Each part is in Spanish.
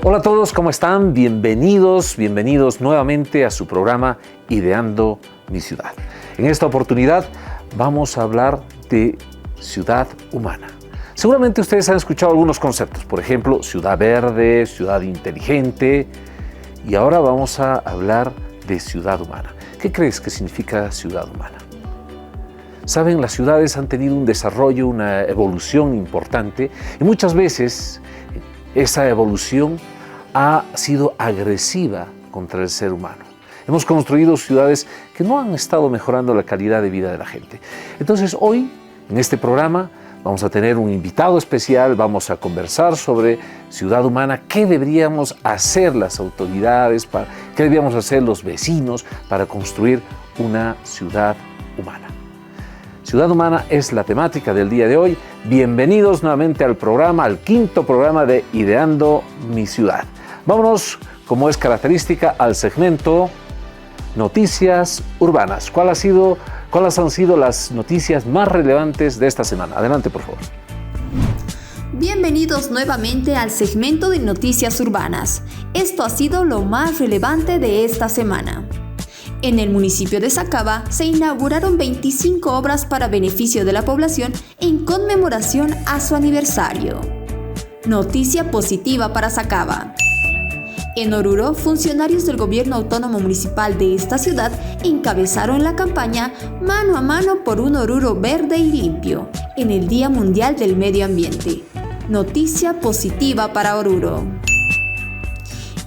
Hola a todos, ¿cómo están? Bienvenidos nuevamente a su programa Ideando mi Ciudad. En esta oportunidad vamos a hablar de ciudad humana. Seguramente ustedes han escuchado algunos conceptos, por ejemplo, ciudad verde, ciudad inteligente, y ahora vamos a hablar de ciudad humana. ¿Qué crees que significa ciudad humana? Saben, las ciudades han tenido un desarrollo, una evolución importante, y muchas veces esa evolución ha sido agresiva contra el ser humano. Hemos construido ciudades que no han estado mejorando la calidad de vida de la gente. Entonces hoy, en este programa, vamos a tener un invitado especial, vamos a conversar sobre ciudad humana, qué deberíamos hacer las autoridades, qué deberíamos hacer los vecinos para construir una ciudad humana. Ciudad humana es la temática del día de hoy. Bienvenidos nuevamente al programa, al quinto programa de Ideando mi Ciudad. Vámonos, como es característica, al segmento Noticias Urbanas. ¿Cuáles han sido las noticias más relevantes de esta semana? Adelante, por favor. Bienvenidos nuevamente al segmento de Noticias Urbanas. Esto ha sido lo más relevante de esta semana. En el municipio de Sacaba se inauguraron 25 obras para beneficio de la población en conmemoración a su aniversario. Noticia positiva para Sacaba. En Oruro, funcionarios del gobierno autónomo municipal de esta ciudad encabezaron la campaña Mano a Mano por un Oruro verde y limpio en el Día Mundial del Medio Ambiente. Noticia positiva para Oruro.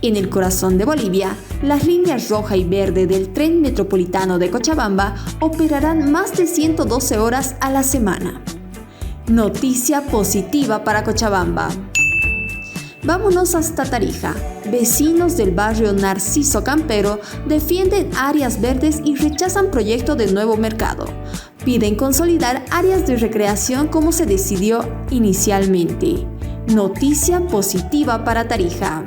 En el corazón de Bolivia, las líneas roja y verde del tren metropolitano de Cochabamba operarán más de 112 horas a la semana. Noticia positiva para Cochabamba. Vámonos hasta Tarija. Vecinos del barrio Narciso Campero defienden áreas verdes y rechazan proyecto de nuevo mercado. Piden consolidar áreas de recreación como se decidió inicialmente. Noticia positiva para Tarija.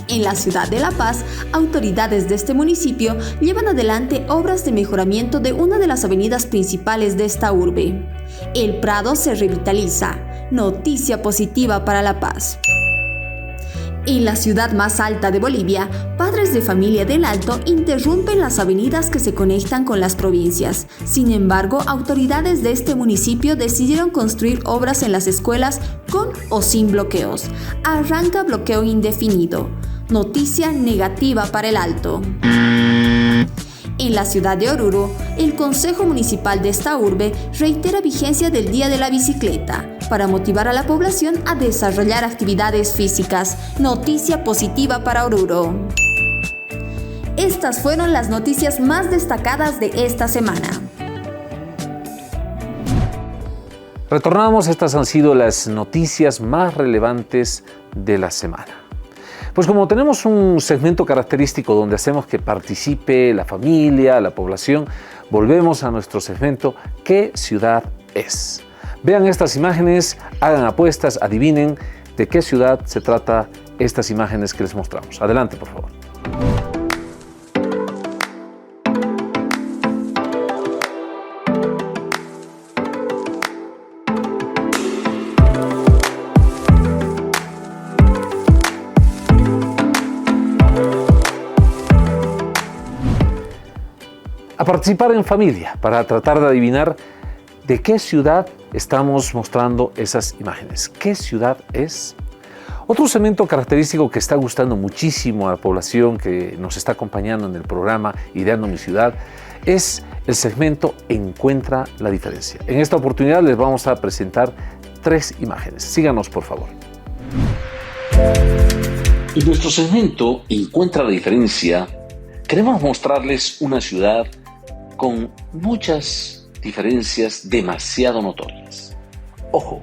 En la ciudad de La Paz, autoridades de este municipio llevan adelante obras de mejoramiento de una de las avenidas principales de esta urbe. El Prado se revitaliza. Noticia positiva para La Paz. En la ciudad más alta de Bolivia, padres de familia del Alto interrumpen las avenidas que se conectan con las provincias. Sin embargo, autoridades de este municipio decidieron construir obras en las escuelas con o sin bloqueos. Arranca bloqueo indefinido. Noticia negativa para el Alto. En la ciudad de Oruro, el Consejo Municipal de esta urbe reitera vigencia del Día de la Bicicleta para motivar a la población a desarrollar actividades físicas. Noticia positiva para Oruro. Estas fueron las noticias más destacadas de esta semana. Retornamos, estas han sido las noticias más relevantes de la semana. Pues como tenemos un segmento característico donde hacemos que participe la familia, la población, volvemos a nuestro segmento ¿Qué ciudad es? Vean estas imágenes, hagan apuestas, adivinen de qué ciudad se trata estas imágenes que les mostramos. Adelante, por favor. A participar en familia para tratar de adivinar de qué ciudad estamos mostrando esas imágenes. ¿Qué ciudad es? Otro segmento característico que está gustando muchísimo a la población que nos está acompañando en el programa Ideando mi Ciudad es el segmento Encuentra la diferencia. En esta oportunidad les vamos a presentar 3 imágenes. Síganos, por favor. En nuestro segmento Encuentra la diferencia, queremos mostrarles una ciudad con muchas diferencias demasiado notorias. Ojo,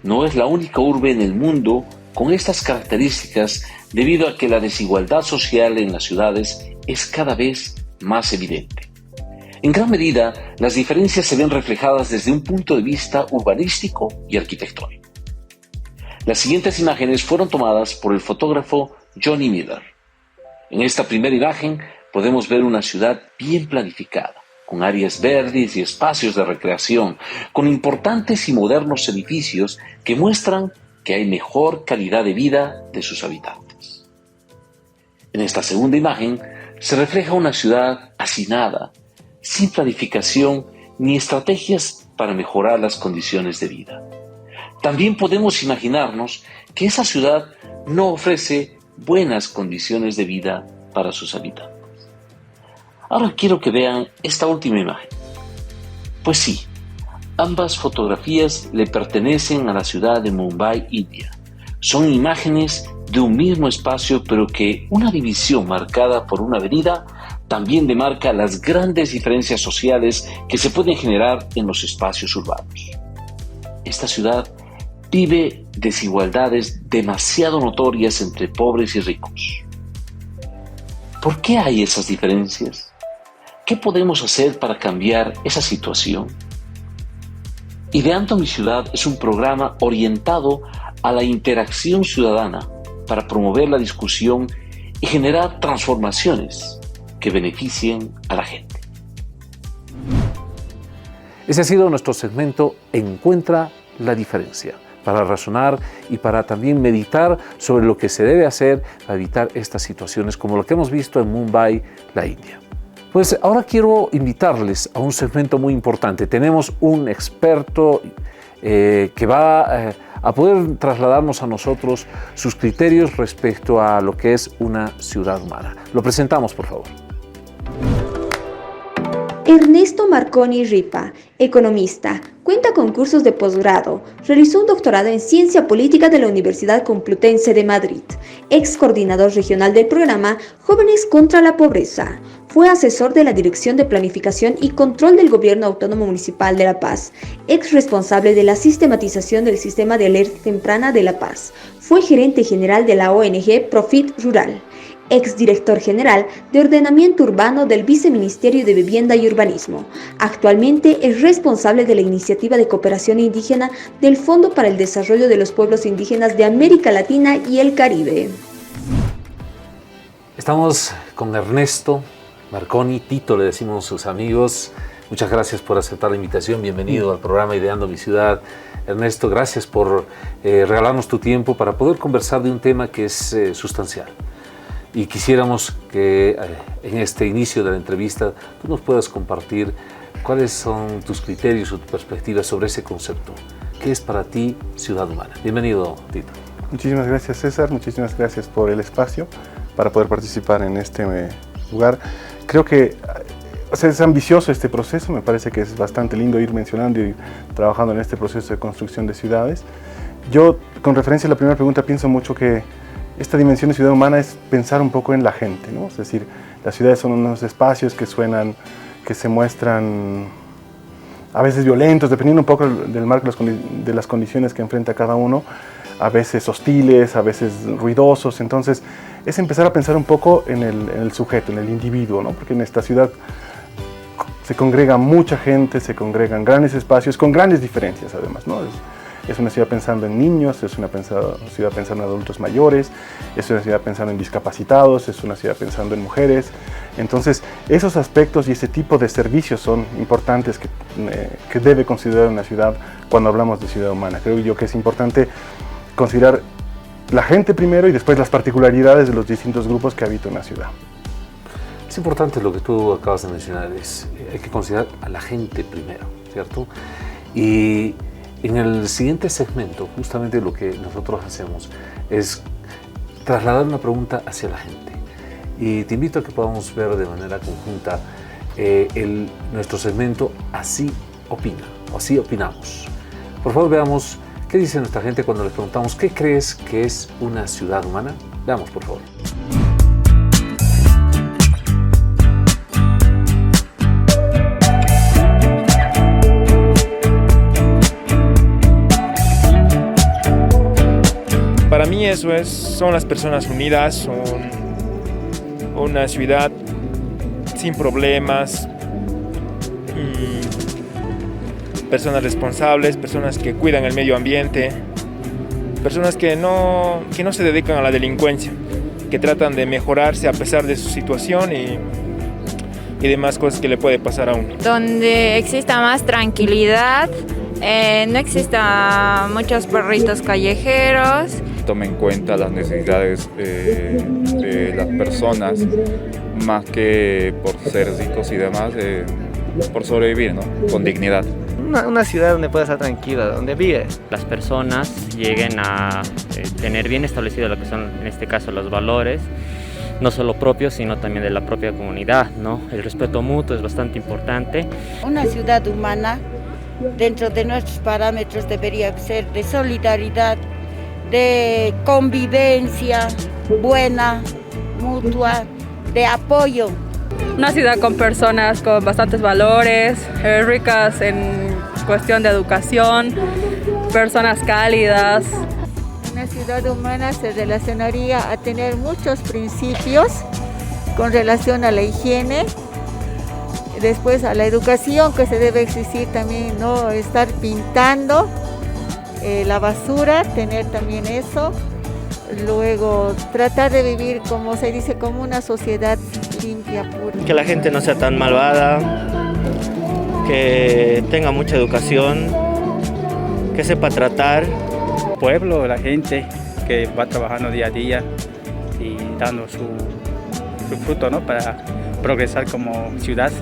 no es la única urbe en el mundo con estas características debido a que la desigualdad social en las ciudades es cada vez más evidente. En gran medida, las diferencias se ven reflejadas desde un punto de vista urbanístico y arquitectónico. Las siguientes imágenes fueron tomadas por el fotógrafo Johnny Miller. En esta primera imagen podemos ver una ciudad bien planificada, con áreas verdes y espacios de recreación, con importantes y modernos edificios que muestran que hay mejor calidad de vida de sus habitantes. En esta segunda imagen se refleja una ciudad hacinada, sin planificación ni estrategias para mejorar las condiciones de vida. También podemos imaginarnos que esa ciudad no ofrece buenas condiciones de vida para sus habitantes. Ahora quiero que vean esta última imagen. Pues sí, ambas fotografías le pertenecen a la ciudad de Mumbai, India. Son imágenes de un mismo espacio, pero que una división marcada por una avenida también demarca las grandes diferencias sociales que se pueden generar en los espacios urbanos. Esta ciudad vive desigualdades demasiado notorias entre pobres y ricos. ¿Por qué hay esas diferencias? ¿Qué podemos hacer para cambiar esa situación? Ideando mi ciudad es un programa orientado a la interacción ciudadana para promover la discusión y generar transformaciones que beneficien a la gente. Ese ha sido nuestro segmento Encuentra la diferencia, para razonar y para también meditar sobre lo que se debe hacer para evitar estas situaciones como lo que hemos visto en Mumbai, la India. Pues ahora quiero invitarles a un segmento muy importante. Tenemos un experto que va a poder trasladarnos a nosotros sus criterios respecto a lo que es una ciudad humana. Lo presentamos, por favor. Ernesto Marconi Ripa, economista, cuenta con cursos de posgrado, realizó un doctorado en Ciencia Política de la Universidad Complutense de Madrid, ex coordinador regional del programa Jóvenes contra la Pobreza, fue asesor de la Dirección de Planificación y Control del Gobierno Autónomo Municipal de La Paz, ex responsable de la sistematización del Sistema de Alerta Temprana de La Paz, fue gerente general de la ONG Profit Rural, exdirector general de Ordenamiento Urbano del Viceministerio de Vivienda y Urbanismo. Actualmente es responsable de la Iniciativa de Cooperación Indígena del Fondo para el Desarrollo de los Pueblos Indígenas de América Latina y el Caribe. Estamos con Ernesto Marconi, Tito le decimos a sus amigos. Muchas gracias por aceptar la invitación. Bienvenido al programa Ideando mi Ciudad. Ernesto, gracias por regalarnos tu tiempo para poder conversar de un tema que es sustancial. Y quisiéramos que en este inicio de la entrevista tú nos puedas compartir cuáles son tus criterios o tu perspectiva sobre ese concepto. ¿Qué es para ti ciudad humana? Bienvenido, Tito. Muchísimas gracias, César. Muchísimas gracias por el espacio para poder participar en este lugar. Creo que es ambicioso este proceso. Me parece que es bastante lindo ir mencionando y trabajando en este proceso de construcción de ciudades. Yo, con referencia a la primera pregunta, pienso mucho que esta dimensión de ciudad humana es pensar un poco en la gente, ¿no? Es decir, las ciudades son unos espacios que se muestran a veces violentos, dependiendo un poco del marco de las condiciones que enfrenta cada uno, a veces hostiles, a veces ruidosos. Entonces, es empezar a pensar un poco en el sujeto, en el individuo, ¿no? Porque en esta ciudad se congrega mucha gente, se congregan grandes espacios, con grandes diferencias además, ¿no? Es una ciudad pensando en niños, es una ciudad pensando en adultos mayores, es una ciudad pensando en discapacitados, es una ciudad pensando en mujeres. Entonces, esos aspectos y ese tipo de servicios son importantes que debe considerar una ciudad cuando hablamos de ciudad humana. Creo yo que es importante considerar la gente primero y después las particularidades de los distintos grupos que habitan una ciudad. Es importante lo que tú acabas de mencionar, hay que considerar a la gente primero, ¿cierto? Y en el siguiente segmento, justamente lo que nosotros hacemos es trasladar una pregunta hacia la gente. Y te invito a que podamos ver de manera conjunta nuestro segmento Así Opina, o Así Opinamos. Por favor, veamos qué dice nuestra gente cuando les preguntamos ¿qué crees que es una ciudad humana? Veamos, por favor. eso son las personas unidas, son una ciudad sin problemas, personas responsables, personas que cuidan el medio ambiente, personas que no se dedican a la delincuencia, que tratan de mejorarse a pesar de su situación y demás cosas que le puede pasar a uno. Donde exista más tranquilidad, no exista muchos perritos callejeros. Tome en cuenta las necesidades de las personas, más que por ser ricos y demás, por sobrevivir, ¿no? Con dignidad. Una ciudad donde pueda estar tranquila, donde vive. Las personas lleguen a tener bien establecido lo que son, en este caso, los valores, no solo propios, sino también de la propia comunidad, ¿no? El respeto mutuo es bastante importante. Una ciudad humana, dentro de nuestros parámetros, debería ser de solidaridad, de convivencia buena, mutua, de apoyo. Una ciudad con personas con bastantes valores, ricas en cuestión de educación, personas cálidas. Una ciudad humana se relacionaría a tener muchos principios con relación a la higiene, después a la educación que se debe existir también, no estar pintando la basura, tener también eso. Luego tratar de vivir, como se dice, como una sociedad limpia, pura. Que la gente no sea tan malvada, que tenga mucha educación, que sepa tratar. El pueblo, la gente que va trabajando día a día y dando su fruto, ¿no? Para progresar como ciudad.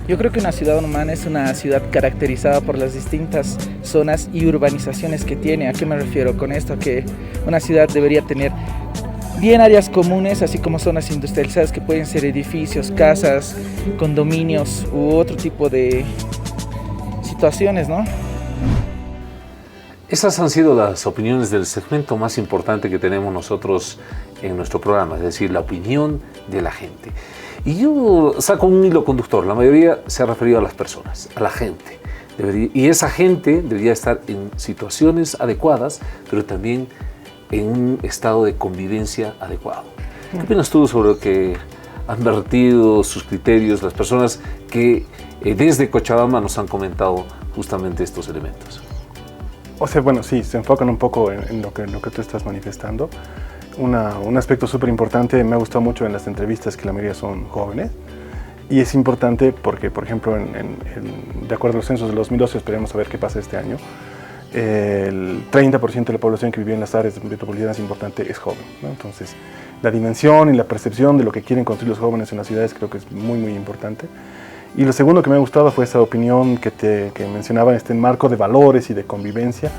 Yo creo que una ciudad humana es una ciudad caracterizada por las distintas zonas y urbanizaciones que tiene. ¿A qué me refiero con esto? Que una ciudad debería tener bien áreas comunes, así como zonas industrializadas que pueden ser edificios, casas, condominios u otro tipo de situaciones, ¿no? Esas han sido las opiniones del segmento más importante que tenemos nosotros en nuestro programa, es decir, la opinión de la gente. Y yo saco un hilo conductor, la mayoría se ha referido a las personas, a la gente. Y esa gente debería estar en situaciones adecuadas, pero también en un estado de convivencia adecuado. ¿Qué opinas tú sobre lo que han vertido sus criterios las personas que desde Cochabamba nos han comentado justamente estos elementos? O sea, bueno, sí, se enfocan un poco en lo que tú estás manifestando. Un aspecto súper importante, me ha gustado mucho en las entrevistas que la mayoría son jóvenes, y es importante porque, por ejemplo, de acuerdo a los censos de 2012, esperemos a ver qué pasa este año, el 30% de la población que vive en las áreas metropolitanas importante es joven, ¿no? Entonces, la dimensión y la percepción de lo que quieren construir los jóvenes en las ciudades creo que es muy, muy importante. Y lo segundo que me ha gustado fue esa opinión que mencionaba, este marco de valores y de convivencia.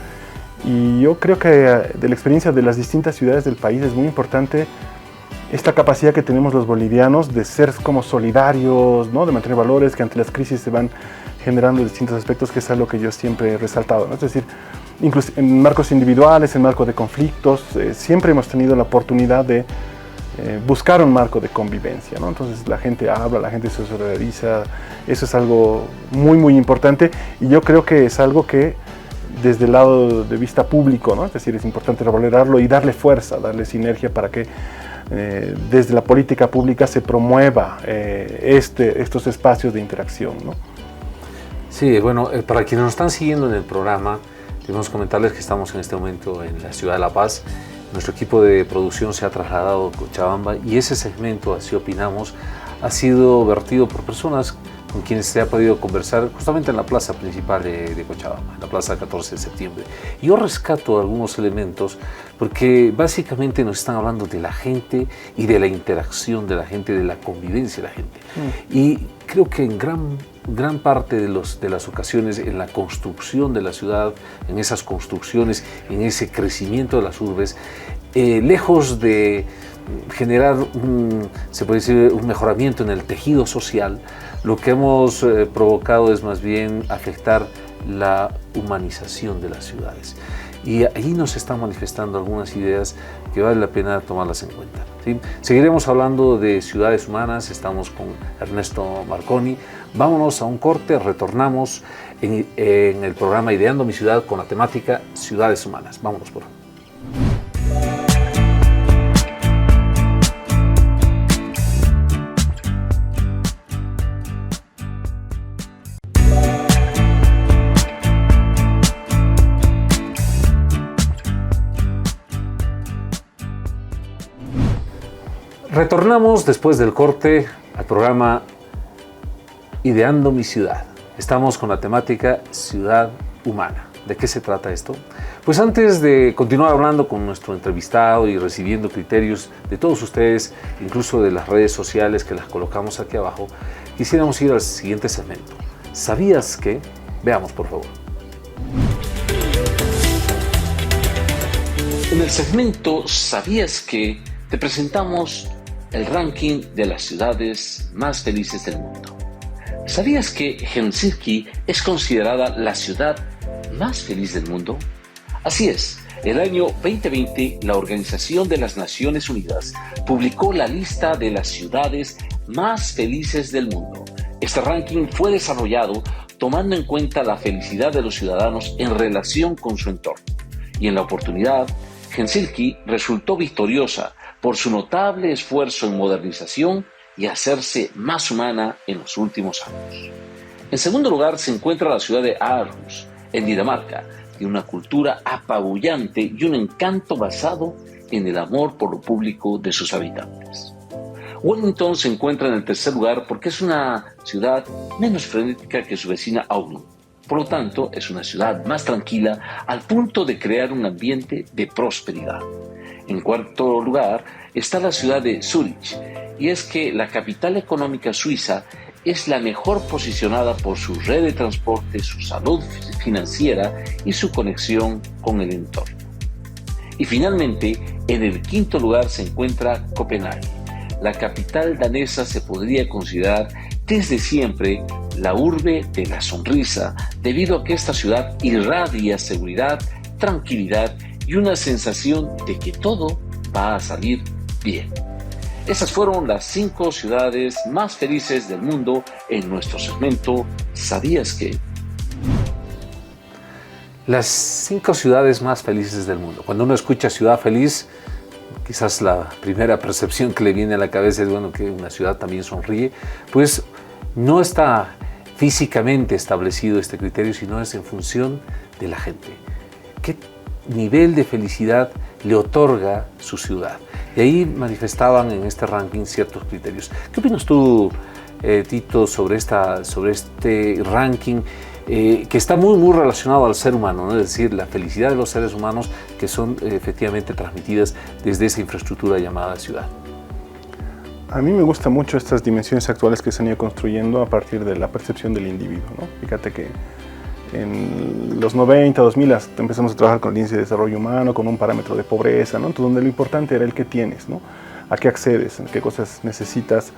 Y yo creo que de la experiencia de las distintas ciudades del país es muy importante esta capacidad que tenemos los bolivianos de ser como solidarios, ¿no? De mantener valores que ante las crisis se van generando distintos aspectos, que es algo que yo siempre he resaltado, ¿no? Es decir, incluso en marcos individuales, en marcos de conflictos, siempre hemos tenido la oportunidad de buscar un marco de convivencia, ¿no? Entonces la gente habla, la gente se solidariza, eso es algo muy, muy importante, y yo creo que es algo que desde el lado de vista público, ¿no? Es decir, es importante valorarlo y darle fuerza, darle sinergia para que desde la política pública se promueva estos espacios de interacción, ¿no? Sí, bueno, para quienes nos están siguiendo en el programa, debemos comentarles que estamos en este momento en la ciudad de La Paz. Nuestro equipo de producción se ha trasladado a Cochabamba y ese segmento, así opinamos, ha sido vertido por personas con quienes se ha podido conversar justamente en la plaza principal de Cochabamba, en la plaza 14 de septiembre. Yo rescato algunos elementos porque básicamente nos están hablando de la gente y de la interacción de la gente, de la convivencia de la gente. Y creo que en gran parte de las ocasiones en la construcción de la ciudad, en esas construcciones, en ese crecimiento de las urbes, lejos de generar se puede decir, un mejoramiento en el tejido social, lo que hemos provocado es más bien afectar la humanización de las ciudades. Y ahí nos están manifestando algunas ideas que vale la pena tomarlas en cuenta, ¿sí? Seguiremos hablando de ciudades humanas, estamos con Ernesto Marconi. Vámonos a un corte, retornamos en el programa Ideando mi Ciudad con la temática Ciudades Humanas. Vámonos por favor. Retornamos después del corte al programa Ideando mi ciudad. Estamos con la temática Ciudad Humana. ¿De qué se trata esto? Pues antes de continuar hablando con nuestro entrevistado y recibiendo criterios de todos ustedes, incluso de las redes sociales que las colocamos aquí abajo, quisiéramos ir al siguiente segmento. ¿Sabías que? Veamos, por favor. En el segmento ¿Sabías que? Te presentamos el ranking de las ciudades más felices del mundo. ¿Sabías que Helsinki es considerada la ciudad más feliz del mundo? Así es, el año 2020 la Organización de las Naciones Unidas publicó la lista de las ciudades más felices del mundo. Este ranking fue desarrollado tomando en cuenta la felicidad de los ciudadanos en relación con su entorno. Y en la oportunidad, Helsinki resultó victoriosa por su notable esfuerzo en modernización y hacerse más humana en los últimos años. En segundo lugar se encuentra la ciudad de Aarhus, en Dinamarca, de una cultura apabullante y un encanto basado en el amor por lo público de sus habitantes. Wellington se encuentra en el tercer lugar porque es una ciudad menos frenética que su vecina Auckland. Por lo tanto, es una ciudad más tranquila al punto de crear un ambiente de prosperidad. En cuarto lugar está la ciudad de Zúrich, y es que la capital económica suiza es la mejor posicionada por su red de transporte, su salud financiera y su conexión con el entorno. Y finalmente, en el quinto lugar se encuentra Copenhague. La capital danesa se podría considerar desde siempre la urbe de la sonrisa, debido a que esta ciudad irradia seguridad, tranquilidad y una sensación de que todo va a salir bien. Esas fueron las 5 ciudades más felices del mundo en nuestro segmento ¿Sabías que? Las 5 ciudades más felices del mundo. Cuando uno escucha ciudad feliz, quizás la primera percepción que le viene a la cabeza es, bueno, que una ciudad también sonríe. Pues no está físicamente establecido este criterio, sino es en función de la gente. ¿Qué nivel de felicidad le otorga su ciudad? Y ahí manifestaban en este ranking ciertos criterios. ¿Qué opinas tú, Tito, sobre este ranking que está muy relacionado al ser humano, ¿no? Es decir, la felicidad de los seres humanos que son efectivamente transmitidas desde esa infraestructura llamada ciudad? A mí me gustan mucho estas dimensiones actuales que se han ido construyendo a partir de la percepción del individuo, ¿no? Fíjate que en los 90, 2000 empezamos a trabajar con el índice de desarrollo humano, con un parámetro de pobreza, ¿no? Entonces, donde lo importante era el que tienes, ¿no? A qué accedes, qué cosas necesitas,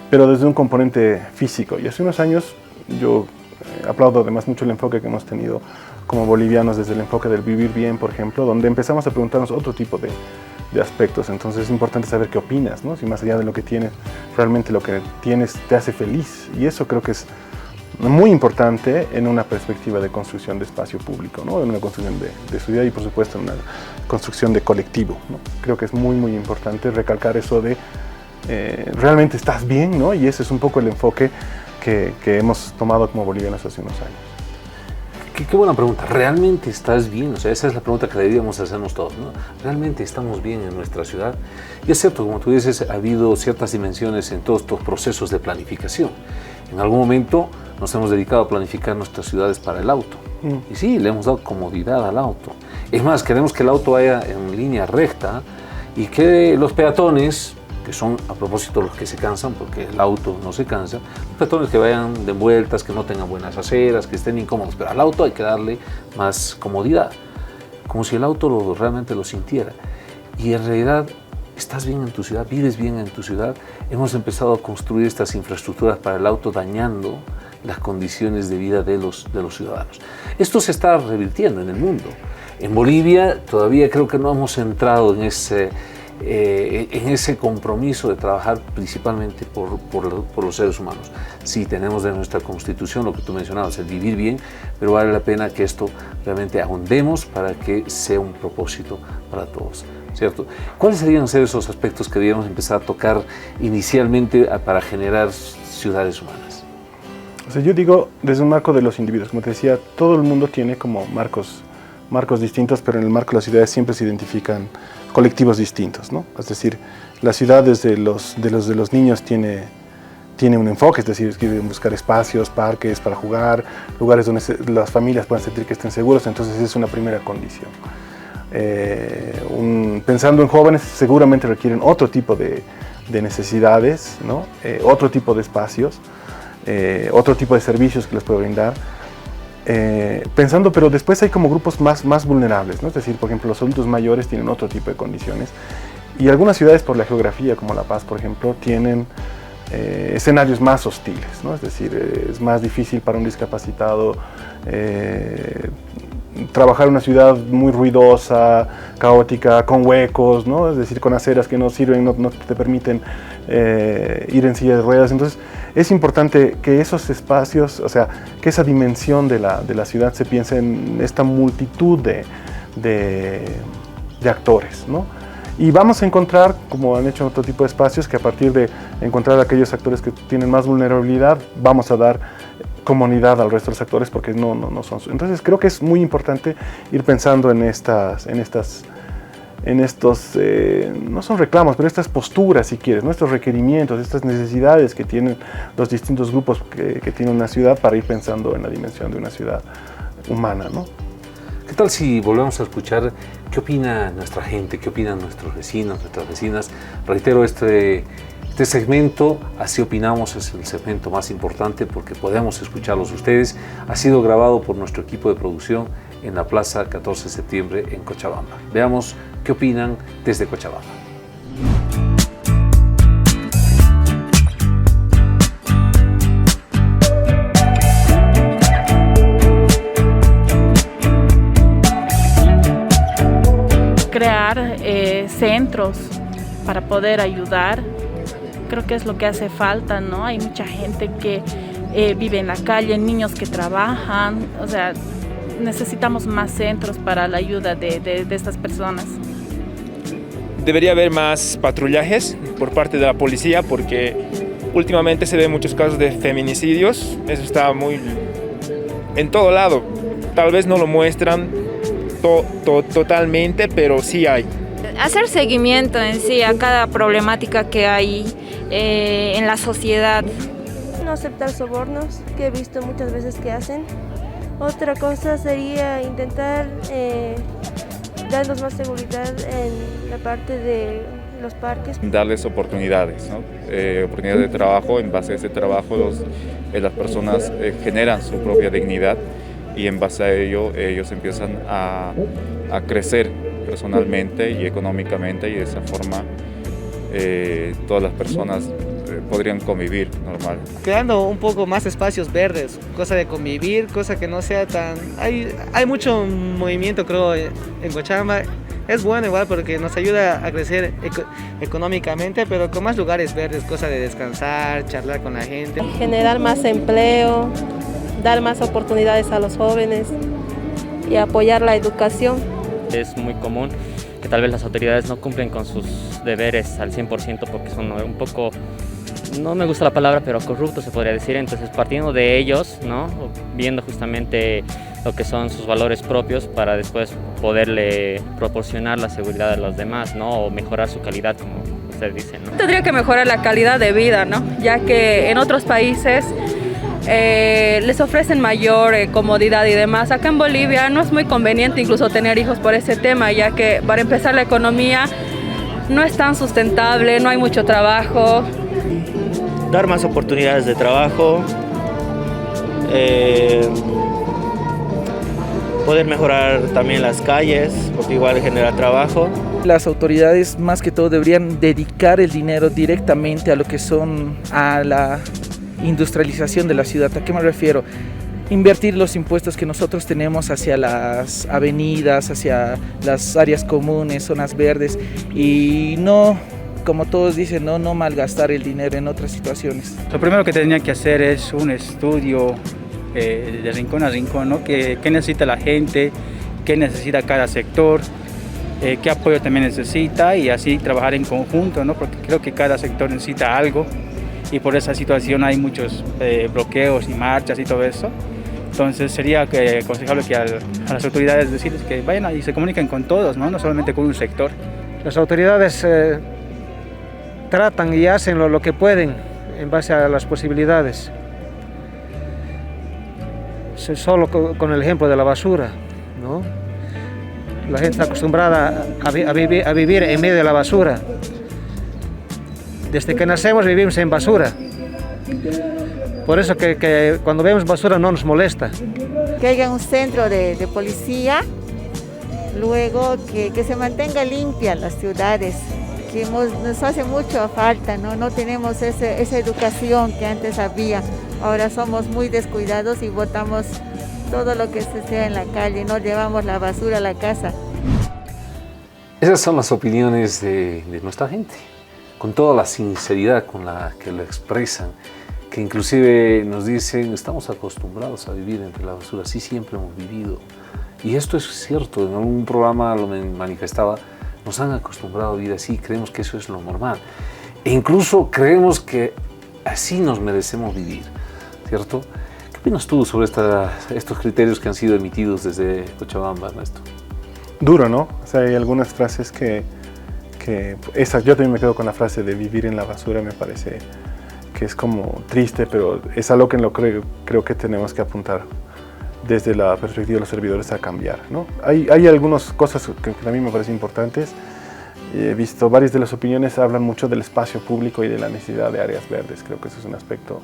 pero desde un componente físico. Y hace unos años yo aplaudo además mucho el enfoque que hemos tenido como bolivianos, desde el enfoque del vivir bien, por ejemplo, donde empezamos a preguntarnos otro tipo de aspectos. Entonces es importante saber qué opinas, ¿no? Si más allá de lo que tienes, realmente lo que tienes te hace feliz. Y eso creo que es muy importante en una perspectiva de construcción de espacio público, ¿no? En una construcción de ciudad y por supuesto en una construcción de colectivo, ¿no? Creo que es muy importante recalcar eso de realmente estás bien, ¿no? Y ese es un poco el enfoque que hemos tomado como bolivianos hace unos años. Qué buena pregunta. ¿Realmente estás bien? O sea, esa es la pregunta que deberíamos hacernos todos, ¿no? ¿Realmente estamos bien en nuestra ciudad? Y es cierto, como tú dices, ha habido ciertas dimensiones en todos estos procesos de planificación. En algún momento nos hemos dedicado a planificar nuestras ciudades para el auto. Y sí, le hemos dado comodidad al auto. Es más, queremos que el auto vaya en línea recta y que los peatones, que son a propósito los que se cansan, porque el auto no se cansa, los peatones que vayan de vueltas, que no tengan buenas aceras, que estén incómodos, pero al auto hay que darle más comodidad, como si el auto realmente lo sintiera. Y en realidad, ¿estás bien en tu ciudad? ¿Vives bien en tu ciudad? Hemos empezado a construir estas infraestructuras para el auto, dañando las condiciones de vida de los ciudadanos. Esto se está revirtiendo en el mundo. En Bolivia todavía creo que no hemos entrado en ese compromiso de trabajar principalmente por los seres humanos. Sí, tenemos de nuestra constitución lo que tú mencionabas, el vivir bien, pero vale la pena que esto realmente ahondemos para que sea un propósito para todos, ¿cierto? ¿Cuáles serían esos aspectos que deberíamos empezar a tocar inicialmente para generar ciudades humanas? O sea, yo digo desde un marco de los individuos, como te decía, todo el mundo tiene como marcos marcos distintos, pero en el marco de las ciudades siempre se identifican colectivos distintos, ¿no? Es decir, la ciudad desde los niños tiene un enfoque, es decir, quieren buscar espacios, parques para jugar, lugares donde las familias puedan sentir que estén seguros, entonces es una primera condición. Pensando en jóvenes, seguramente requieren otro tipo de necesidades, ¿no? Otro tipo de espacios, otro tipo de servicios que les puedo brindar. Pensando, pero después hay como grupos más vulnerables, ¿no? Es decir, por ejemplo, los adultos mayores tienen otro tipo de condiciones y algunas ciudades por la geografía, como La Paz, por ejemplo, tienen escenarios más hostiles, ¿no? Es decir, es más difícil para un discapacitado trabajar en una ciudad muy ruidosa, caótica, con huecos, ¿no? Es decir, con aceras que no sirven, no te permiten ir en silla de ruedas. Entonces, es importante que esos espacios, o sea, que esa dimensión de la ciudad se piense en esta multitud de actores, ¿no? Y vamos a encontrar, como han hecho otro tipo de espacios, que a partir de encontrar aquellos actores que tienen más vulnerabilidad, vamos a dar comunidad al resto de los actores porque no son. Entonces creo que es muy importante ir pensando en estos, no son reclamos, pero estas posturas, si quieres, nuestros requerimientos, estas necesidades que tienen los distintos grupos que tiene una ciudad para ir pensando en la dimensión de una ciudad humana, ¿no? ¿Qué tal si volvemos a escuchar qué opina nuestra gente, qué opinan nuestros vecinos, nuestras vecinas? Reitero, este segmento, Así Opinamos, es el segmento más importante porque podemos escucharlos ustedes. Ha sido grabado por nuestro equipo de producción en la Plaza 14 de Septiembre en Cochabamba. Veamos qué opinan desde Cochabamba. Crear centros para poder ayudar, creo que es lo que hace falta, ¿no? Hay mucha gente que vive en la calle, niños que trabajan, o sea, necesitamos más centros para la ayuda de estas personas. Debería haber más patrullajes por parte de la policía porque últimamente se ven muchos casos de feminicidios, eso está muy en todo lado, tal vez no lo muestran totalmente, pero sí hay. Hacer seguimiento en sí a cada problemática que hay en la sociedad. No aceptar sobornos, que he visto muchas veces que hacen. Otra cosa sería intentar darnos más seguridad en la parte de los parques. Darles oportunidades, ¿no? Oportunidades de trabajo. En base a ese trabajo las personas generan su propia dignidad y en base a ello ellos empiezan a crecer personalmente y económicamente y de esa forma todas las personas podrían convivir normal. Creando un poco más espacios verdes, cosa de convivir, cosa que no sea tan... Hay mucho movimiento creo en Cochabamba, es bueno igual porque nos ayuda a crecer económicamente, pero con más lugares verdes, cosa de descansar, charlar con la gente. Generar más empleo, dar más oportunidades a los jóvenes y apoyar la educación. Es muy común que tal vez las autoridades no cumplen con sus deberes al 100% porque son un poco, no me gusta la palabra, pero corruptos se podría decir. Entonces partiendo de ellos, ¿no? Viendo justamente lo que son sus valores propios para después poderle proporcionar la seguridad a los demás, ¿no? O mejorar su calidad, como usted dice, ¿no? Tendría que mejorar la calidad de vida, ¿no? Ya que en otros países les ofrecen mayor comodidad y demás. Acá en Bolivia no es muy conveniente incluso tener hijos por ese tema, ya que para empezar la economía no es tan sustentable, no hay mucho trabajo. Dar más oportunidades de trabajo, poder mejorar también las calles, porque igual genera trabajo. Las autoridades más que todo deberían dedicar el dinero directamente a lo que son a la industrialización de la ciudad. ¿A qué me refiero? Invertir los impuestos que nosotros tenemos hacia las avenidas, hacia las áreas comunes, zonas verdes y no, como todos dicen, no malgastar el dinero en otras situaciones. Lo primero que tendría que hacer es un estudio de rincón a rincón, ¿no? ¿Qué necesita la gente? ¿Qué necesita cada sector? ¿Qué apoyo también necesita? Y así trabajar en conjunto, ¿no? Porque creo que cada sector necesita algo. Y por esa situación hay muchos bloqueos y marchas y todo eso. Entonces sería aconsejable que a las autoridades decirles que vayan y se comuniquen con todos, no solamente con un sector. Las autoridades tratan y hacen lo que pueden en base a las posibilidades. Solo con el ejemplo de la basura, ¿no? La gente está acostumbrada a vivir en medio de la basura. Desde que nacemos vivimos en basura. Por eso que cuando vemos basura no nos molesta. Que haya un centro de policía, luego que se mantenga limpia las ciudades, que nos hace mucho falta, no tenemos esa educación que antes había. Ahora somos muy descuidados y botamos todo lo que se sea en la calle, no llevamos la basura a la casa. Esas son las opiniones de nuestra gente, con toda la sinceridad con la que lo expresan, que inclusive nos dicen, estamos acostumbrados a vivir entre la basura, así siempre hemos vivido. Y esto es cierto, en algún programa lo manifestaba, nos han acostumbrado a vivir así, creemos que eso es lo normal. E incluso creemos que así nos merecemos vivir, ¿cierto? ¿Qué opinas tú sobre estos criterios que han sido emitidos desde Cochabamba, Ernesto? Duro, ¿no? O sea, hay algunas frases que yo también me quedo con la frase de vivir en la basura, me parece que es como triste, pero es algo que creo que tenemos que apuntar desde la perspectiva de los servidores a cambiar, ¿no? Hay algunas cosas que a mí me parecen importantes. He visto varias de las opiniones hablan mucho del espacio público y de la necesidad de áreas verdes. Creo que eso es un aspecto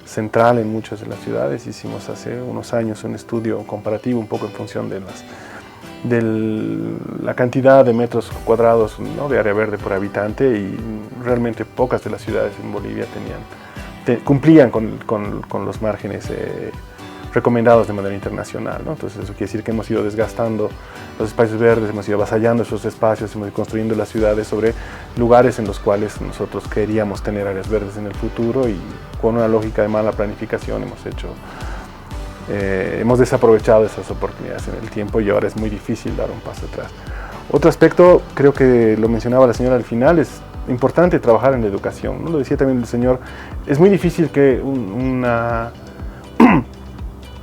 central en muchas de las ciudades. Hicimos hace unos años un estudio comparativo un poco en función de la cantidad de metros cuadrados, ¿no?, de área verde por habitante, y realmente pocas de las ciudades en Bolivia cumplían con los márgenes recomendados de manera internacional, ¿no? Entonces eso quiere decir que hemos ido desgastando los espacios verdes, hemos ido avasallando esos espacios, hemos ido construyendo las ciudades sobre lugares en los cuales nosotros queríamos tener áreas verdes en el futuro, y con una lógica de mala planificación hemos desaprovechado esas oportunidades en el tiempo, y ahora es muy difícil dar un paso atrás. Otro aspecto, creo que lo mencionaba la señora al final, es importante trabajar en la educación, ¿no? Lo decía también el señor, es muy difícil que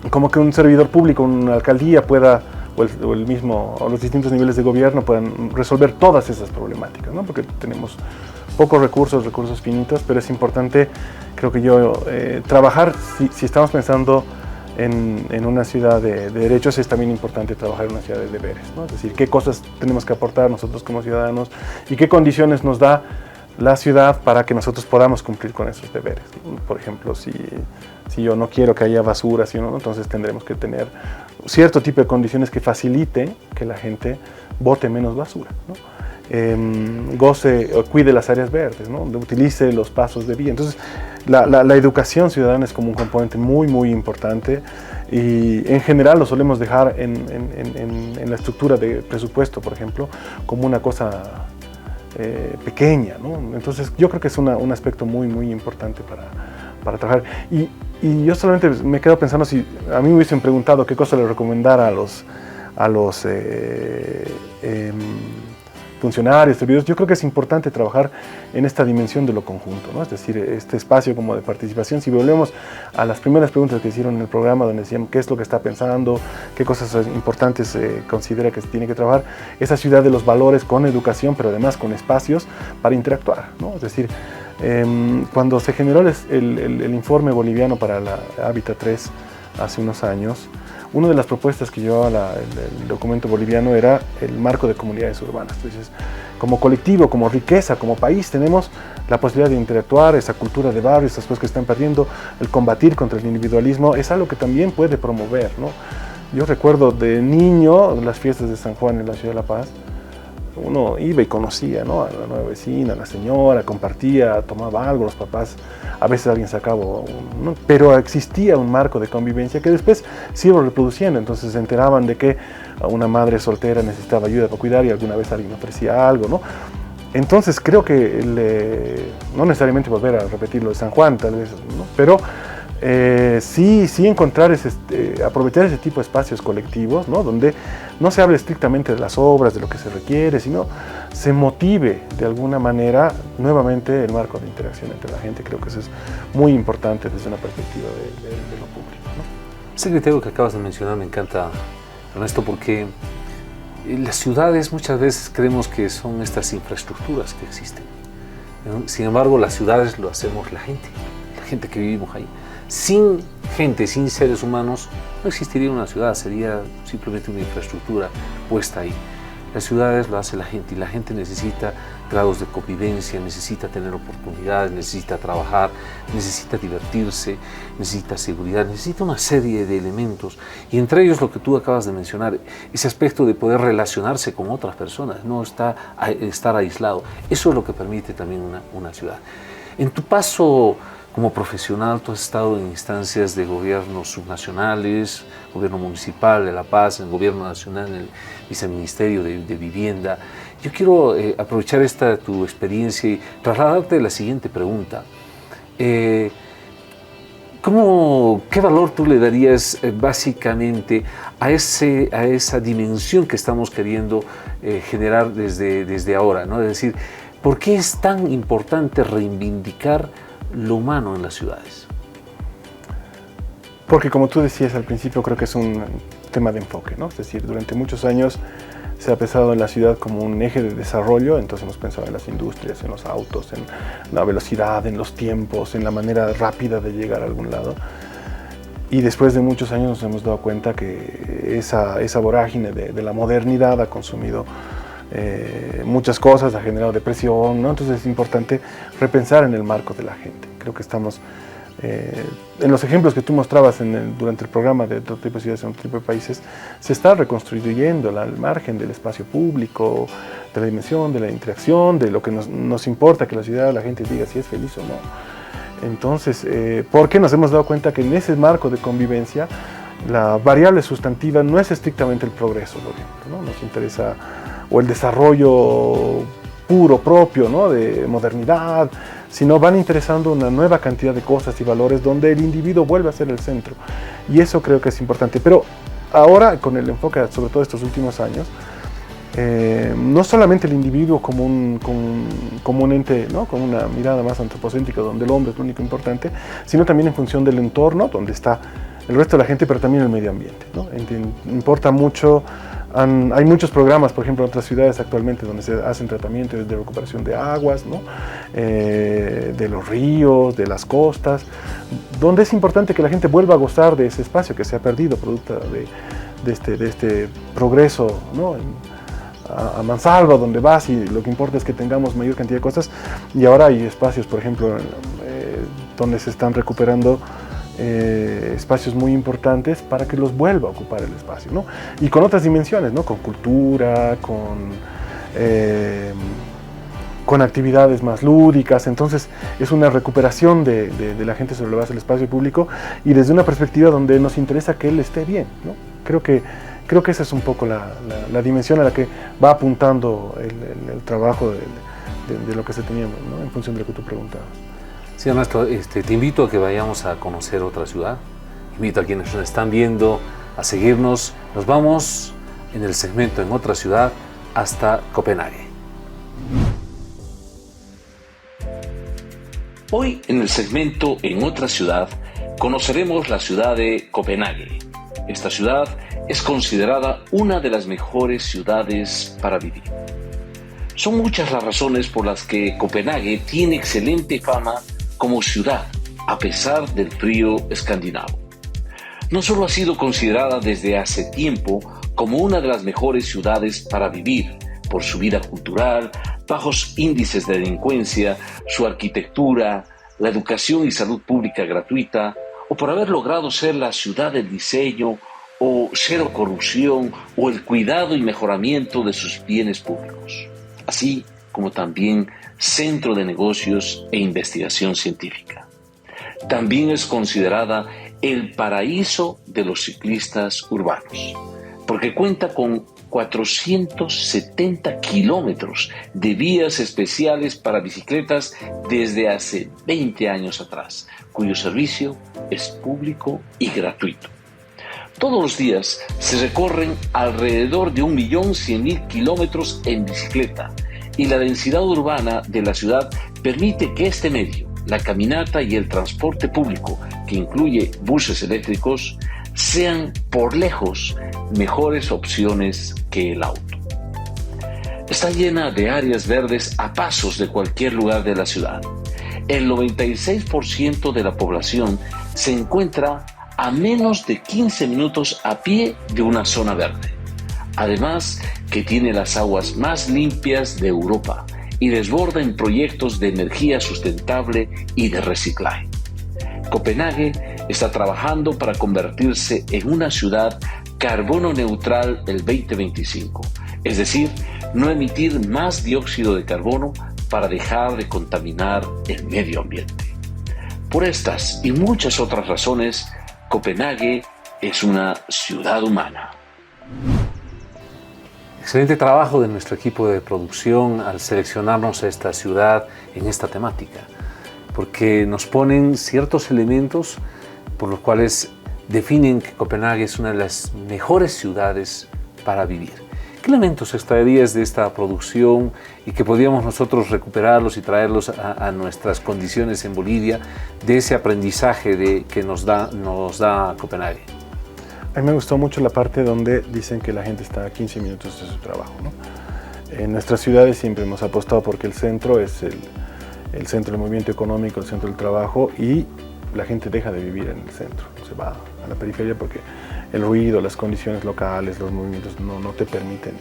como que un servidor público, una alcaldía pueda, o los distintos niveles de gobierno puedan resolver todas esas problemáticas, ¿no? Porque tenemos pocos recursos finitos, pero es importante, creo que trabajar, si estamos pensando en una ciudad de derechos, es también importante trabajar en una ciudad de deberes, ¿no? Es decir, qué cosas tenemos que aportar nosotros como ciudadanos y qué condiciones nos da la ciudad para que nosotros podamos cumplir con esos deberes. Por ejemplo, si yo no quiero que haya basura, entonces tendremos que tener cierto tipo de condiciones que faciliten que la gente bote menos basura, ¿no? Cuide las áreas verdes, ¿no? Utilice los pasos de vía. Entonces, la educación ciudadana es como un componente muy, muy importante, y en general lo solemos dejar en la estructura de presupuesto, por ejemplo, como una cosa pequeña, ¿no? Entonces, yo creo que es un aspecto muy, muy importante para trabajar. Y yo solamente me quedo pensando, si a mí me hubiesen preguntado qué cosa le recomendara a los funcionarios, servidores, yo creo que es importante trabajar en esta dimensión de lo conjunto, ¿no? Es decir, este espacio como de participación. Si volvemos a las primeras preguntas que hicieron en el programa, donde decían qué es lo que está pensando, qué cosas importantes considera que se tiene que trabajar, esa ciudad de los valores con educación, pero además con espacios para interactuar, ¿no? Es decir, cuando se generó el informe boliviano para la Hábitat 3 hace unos años, una de las propuestas que llevaba el documento boliviano era el marco de comunidades urbanas. Entonces, como colectivo, como riqueza, como país, tenemos la posibilidad de interactuar, esa cultura de barrio, esas cosas que están perdiendo, el combatir contra el individualismo, es algo que también puede promover, ¿no? Yo recuerdo de niño las fiestas de San Juan en la ciudad de La Paz. Uno iba y conocía, ¿no?, a la nueva vecina, a la señora, compartía, tomaba algo, los papás, a veces alguien sacaba, ¿no? Pero existía un marco de convivencia que después se iba reproduciendo. Entonces se enteraban de que una madre soltera necesitaba ayuda para cuidar y alguna vez alguien ofrecía algo, ¿no? Entonces creo que no necesariamente volver a repetir lo de San Juan, tal vez, ¿no? Pero sí encontrar aprovechar ese tipo de espacios colectivos, ¿no?, donde no se hable estrictamente de las obras, de lo que se requiere, sino se motive de alguna manera nuevamente el marco de interacción entre la gente. Creo que eso es muy importante desde una perspectiva de lo público, ¿no? Ese criterio que acabas de mencionar me encanta, Ernesto, porque las ciudades muchas veces creemos que son estas infraestructuras que existen. Sin embargo, las ciudades lo hacemos la gente que vivimos ahí. Sin gente, sin seres humanos, no existiría una ciudad, sería simplemente una infraestructura puesta ahí. Las ciudades lo hace la gente y la gente necesita grados de convivencia, necesita tener oportunidades, necesita trabajar, necesita divertirse, necesita seguridad, necesita una serie de elementos y entre ellos lo que tú acabas de mencionar, ese aspecto de poder relacionarse con otras personas, no estar aislado. Eso es lo que permite también una ciudad. En tu paso como profesional, tú has estado en instancias de gobiernos subnacionales, gobierno municipal de La Paz, el gobierno nacional, en el viceministerio de Vivienda. Yo quiero aprovechar tu experiencia y trasladarte la siguiente pregunta. ¿Qué valor tú le darías básicamente a esa dimensión que estamos queriendo generar desde ahora, ¿no? Es decir, ¿por qué es tan importante reivindicar lo humano en las ciudades? Porque como tú decías al principio, creo que es un tema de enfoque, ¿no? Es decir, durante muchos años se ha pensado en la ciudad como un eje de desarrollo, entonces hemos pensado en las industrias, en los autos, en la velocidad, en los tiempos, en la manera rápida de llegar a algún lado. Y después de muchos años nos hemos dado cuenta que esa vorágine de la modernidad ha consumido muchas cosas, ha generado depresión, ¿no? Entonces es importante repensar en el marco de la gente. Creo que estamos, en los ejemplos que tú mostrabas durante el programa de otro tipo de ciudades en otro tipo de países, se está reconstruyendo al margen del espacio público, de la dimensión, de la interacción, de lo que nos importa que la ciudad, la gente diga si es feliz o no. Entonces, ¿por qué nos hemos dado cuenta que en ese marco de convivencia la variable sustantiva no es estrictamente el progreso, por ejemplo, ¿no? Nos interesa o el desarrollo puro, propio, ¿no? De modernidad, sino van interesando una nueva cantidad de cosas y valores donde el individuo vuelve a ser el centro. Y eso creo que es importante. Pero ahora, con el enfoque, sobre todo estos últimos años, no solamente el individuo como un ente, ¿no? Con una mirada más antropocéntrica, donde el hombre es lo único importante, sino también en función del entorno, donde está el resto de la gente, pero también el medio ambiente, ¿no? Importa mucho. Hay muchos programas, por ejemplo, en otras ciudades actualmente donde se hacen tratamientos de recuperación de aguas, ¿no? De los ríos, de las costas, donde es importante que la gente vuelva a gozar de ese espacio que se ha perdido producto de este progreso, ¿no? A mansalva, donde vas y lo que importa es que tengamos mayor cantidad de cosas, y ahora hay espacios, por ejemplo, donde se están recuperando espacios muy importantes para que los vuelva a ocupar el espacio, ¿no? Y con otras dimensiones, ¿no? Con cultura, con actividades más lúdicas. Entonces es una recuperación de la gente sobre la base del espacio público y desde una perspectiva donde nos interesa que él esté bien, ¿no? Creo que esa es un poco la dimensión a la que va apuntando el trabajo de lo que se tenía, ¿no? En función de lo que tú preguntabas. Sí, Ernesto, te invito a que vayamos a conocer otra ciudad. Invito a quienes nos están viendo a seguirnos. Nos vamos en el segmento En Otra Ciudad hasta Copenhague. Hoy en el segmento En Otra Ciudad conoceremos la ciudad de Copenhague. Esta ciudad es considerada una de las mejores ciudades para vivir. Son muchas las razones por las que Copenhague tiene excelente fama como ciudad, a pesar del frío escandinavo. No solo ha sido considerada desde hace tiempo como una de las mejores ciudades para vivir, por su vida cultural, bajos índices de delincuencia, su arquitectura, la educación y salud pública gratuita, o por haber logrado ser la ciudad del diseño, o cero corrupción, o el cuidado y mejoramiento de sus bienes públicos, así como también centro de negocios e investigación científica. También es considerada el paraíso de los ciclistas urbanos, porque cuenta con 470 kilómetros de vías especiales para bicicletas desde hace 20 años atrás, cuyo servicio es público y gratuito. Todos los días se recorren alrededor de 1.100.000 kilómetros en bicicleta, y la densidad urbana de la ciudad permite que este medio, la caminata y el transporte público, que incluye buses eléctricos, sean por lejos mejores opciones que el auto. Está llena de áreas verdes a pasos de cualquier lugar de la ciudad. El 96% de la población se encuentra a menos de 15 minutos a pie de una zona verde. Además, que tiene las aguas más limpias de Europa y desborda en proyectos de energía sustentable y de reciclaje. Copenhague está trabajando para convertirse en una ciudad carbono neutral el 2025, es decir, no emitir más dióxido de carbono para dejar de contaminar el medio ambiente. Por estas y muchas otras razones, Copenhague es una ciudad humana. Excelente trabajo de nuestro equipo de producción al seleccionarnos a esta ciudad en esta temática, porque nos ponen ciertos elementos por los cuales definen que Copenhague es una de las mejores ciudades para vivir. ¿Qué elementos extraerías de esta producción y que podríamos nosotros recuperarlos y traerlos a nuestras condiciones en Bolivia de ese aprendizaje que nos da Copenhague? A mí me gustó mucho la parte donde dicen que la gente está a 15 minutos de su trabajo, ¿no? En nuestras ciudades siempre hemos apostado porque el centro es el centro del movimiento económico, el centro del trabajo, y la gente deja de vivir en el centro, se va a la periferia porque el ruido, las condiciones locales, los movimientos no te permiten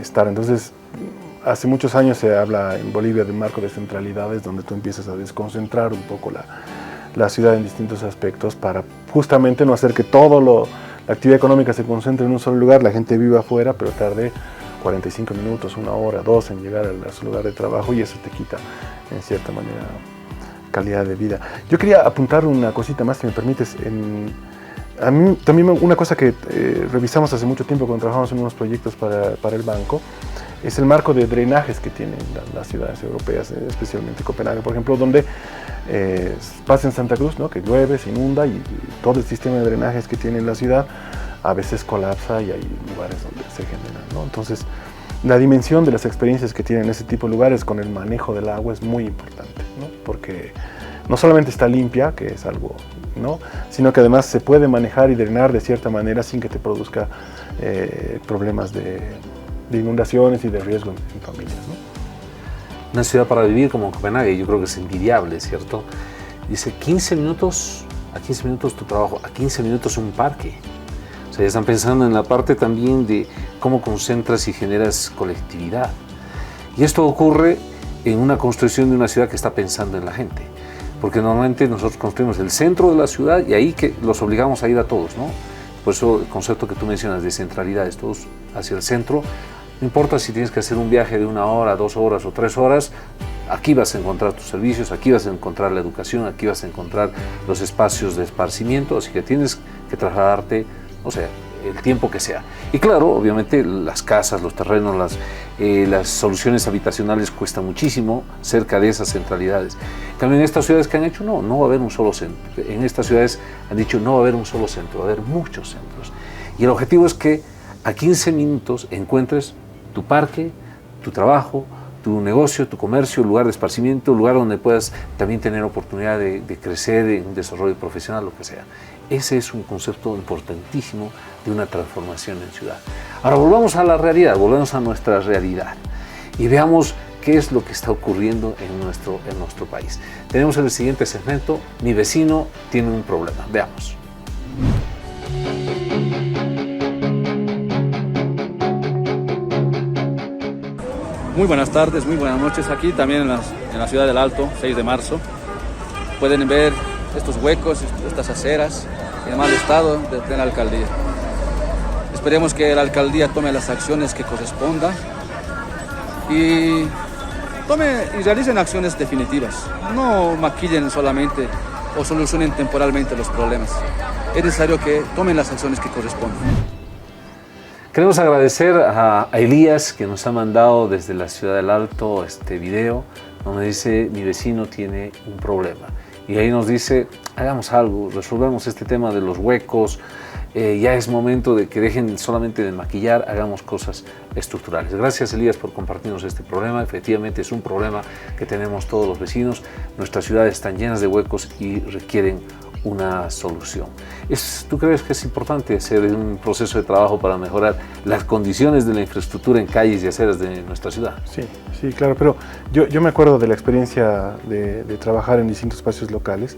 estar. Entonces, hace muchos años se habla en Bolivia de un marco de centralidades donde tú empiezas a desconcentrar un poco la ciudad en distintos aspectos para justamente no hacer que la actividad económica se concentre en un solo lugar, la gente vive afuera, pero tarde 45 minutos, 1 hora, 2 en llegar a su lugar de trabajo, y eso te quita, en cierta manera, calidad de vida. Yo quería apuntar una cosita más, si me permites. A mí también una cosa que revisamos hace mucho tiempo cuando trabajamos en unos proyectos para el banco, es el marco de drenajes que tienen las ciudades europeas, especialmente Copenhague, por ejemplo, donde pasa en Santa Cruz, ¿no? Que llueve, se inunda, y todo el sistema de drenajes que tiene la ciudad a veces colapsa y hay lugares donde se generan, ¿no? Entonces, la dimensión de las experiencias que tienen ese tipo de lugares con el manejo del agua es muy importante, ¿no? Porque no solamente está limpia, que es algo, ¿no? Sino que además se puede manejar y drenar de cierta manera sin que te produzca problemas de inundaciones y de riesgo en familias, ¿no? Una ciudad para vivir como Copenhague, yo creo que es envidiable, ¿cierto? Dice 15 minutos, a 15 minutos tu trabajo, a 15 minutos un parque. O sea, ya están pensando en la parte también de cómo concentras y generas colectividad. Y esto ocurre en una construcción de una ciudad que está pensando en la gente. Porque normalmente nosotros construimos el centro de la ciudad y ahí que los obligamos a ir a todos, ¿no? Por eso el concepto que tú mencionas de centralidad, es todos hacia el centro. No importa si tienes que hacer un viaje de 1 hora, 2 horas o 3 horas, aquí vas a encontrar tus servicios, aquí vas a encontrar la educación, aquí vas a encontrar los espacios de esparcimiento, así que tienes que trasladarte, o sea, el tiempo que sea. Y claro, obviamente las casas, los terrenos, las soluciones habitacionales cuestan muchísimo cerca de esas centralidades. En cambio, en estas ciudades que han hecho, no va a haber un solo centro. En estas ciudades han dicho, no va a haber un solo centro, va a haber muchos centros. Y el objetivo es que a 15 minutos encuentres tu parque, tu trabajo, tu negocio, tu comercio, lugar de esparcimiento, lugar donde puedas también tener oportunidad de crecer en un desarrollo profesional, lo que sea. Ese es un concepto importantísimo de una transformación en ciudad. Ahora volvamos a la realidad, volvamos a nuestra realidad y veamos qué es lo que está ocurriendo en nuestro país. Tenemos en el siguiente segmento, mi vecino tiene un problema. Veamos. Muy buenas tardes, muy buenas noches. Aquí también en la ciudad del Alto, 6 de marzo. Pueden ver estos huecos, estas aceras en mal estado de la alcaldía. Esperemos que la alcaldía tome las acciones que correspondan y realicen acciones definitivas. No maquillen solamente o solucionen temporalmente los problemas. Es necesario que tomen las acciones que correspondan. Queremos agradecer a Elías, que nos ha mandado desde la ciudad del Alto este video donde dice, mi vecino tiene un problema. Y ahí nos dice, hagamos algo, resolvamos este tema de los huecos, ya es momento de que dejen solamente de maquillar, hagamos cosas estructurales. Gracias, Elías, por compartirnos este problema. Efectivamente es un problema que tenemos todos los vecinos. Nuestras ciudades están llenas de huecos y requieren una solución. ¿Tú crees que es importante hacer un proceso de trabajo para mejorar las condiciones de la infraestructura en calles y aceras de nuestra ciudad? Sí, sí, claro, pero yo me acuerdo de la experiencia de trabajar en distintos espacios locales.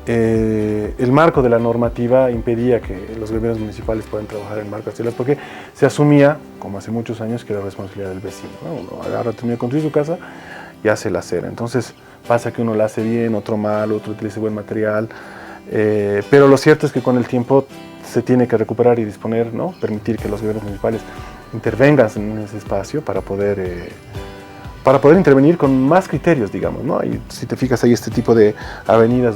El marco de la normativa impedía que los gobiernos municipales puedan trabajar en marcos ciudades porque se asumía, como hace muchos años, que era responsabilidad del vecino, ¿no? Uno agarra, termina de construir su casa y hace la acera. Entonces pasa que uno la hace bien, otro mal, otro utiliza buen material, pero lo cierto es que con el tiempo se tiene que recuperar y disponer, ¿no? Permitir que los gobiernos municipales intervengan en ese espacio para poder intervenir con más criterios, digamos, ¿no? Y si te fijas, hay este tipo de avenidas